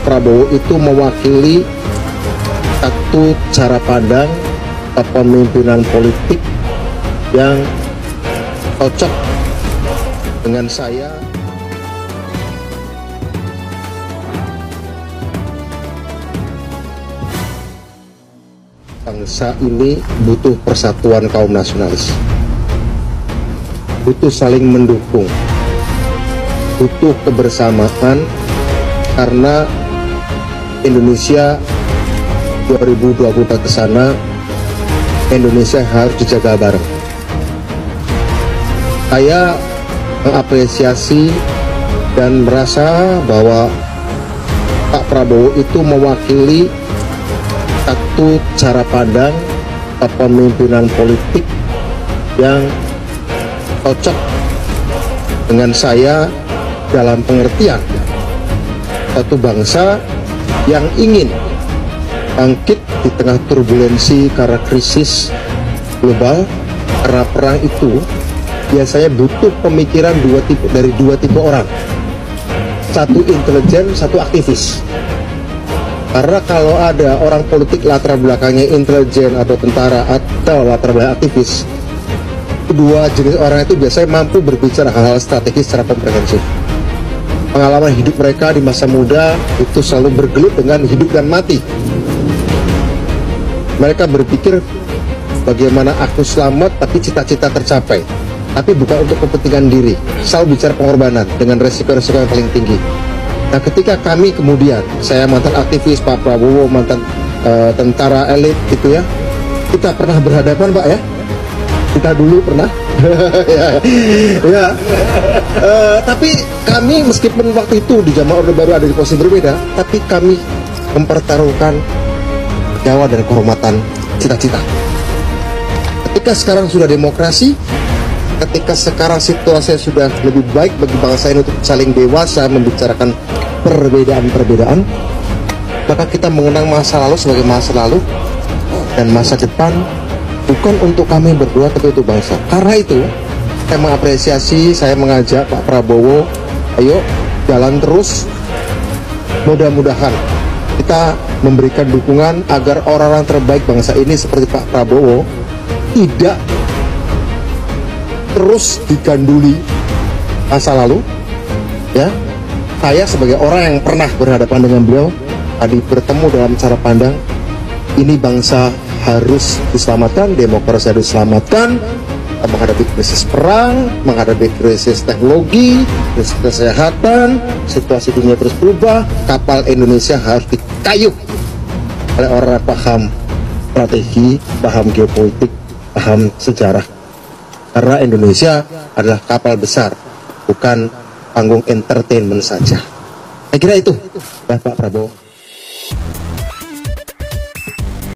Prabowo itu mewakili satu cara pandang kepemimpinan politik yang cocok dengan saya. Bangsa ini butuh persatuan kaum nasionalis, butuh saling mendukung, butuh kebersamaan, karena Indonesia 2024 ke sana, Indonesia harus dijaga bareng. Saya mengapresiasi dan merasa bahwa Pak Prabowo itu mewakili satu cara pandang kepemimpinan politik yang cocok dengan saya, dalam pengertian satu bangsa yang ingin bangkit di tengah turbulensi karena krisis global, karena perang itu biasanya butuh pemikiran dari dua tipe orang, satu intelijen, satu aktivis. Karena kalau ada orang politik latar belakangnya intelijen atau tentara atau latar belakang aktivis, kedua jenis orang itu biasanya mampu berbicara hal-hal strategis secara komprehensif. Pengalaman hidup mereka di masa muda itu selalu bergelut dengan hidup dan mati. Mereka berpikir bagaimana aku selamat tapi cita-cita tercapai, tapi bukan untuk kepentingan diri. Selalu bicara pengorbanan dengan resiko-resiko yang paling tinggi. Nah, ketika kami kemudian, saya mantan aktivis, Pak Prabowo mantan tentara elit gitu ya, kita pernah berhadapan Pak ya, kita dulu pernah ya. Tapi kami meskipun waktu itu di zaman Orde Baru ada di posisi berbeda, tapi kami mempertaruhkan nyawa dan kehormatan cita-cita. Ketika sekarang sudah demokrasi, ketika sekarang situasi sudah lebih baik bagi bangsa ini untuk saling dewasa membicarakan perbedaan-perbedaan, maka kita mengenang masa lalu sebagai masa lalu dan masa depan bukan untuk kami berdua tapi untuk bangsa. Karena itu saya mengapresiasi, saya mengajak Pak Prabowo, ayo jalan terus. Mudah-mudahan kita memberikan dukungan agar orang-orang terbaik bangsa ini seperti Pak Prabowo tidak terus diganduli masa lalu ya. Saya sebagai orang yang pernah berhadapan dengan beliau tadi bertemu dalam cara pandang ini, bangsa harus diselamatkan, demokrasi harus diselamatkan, menghadapi krisis perang, menghadapi krisis teknologi, krisis kesehatan, situasi dunia terus berubah. Kapal Indonesia harus dikayuh oleh orang yang paham strategi, paham geopolitik, paham sejarah. Karena Indonesia adalah kapal besar, bukan panggung entertainment saja. Saya kira itu, ya Pak Prabowo.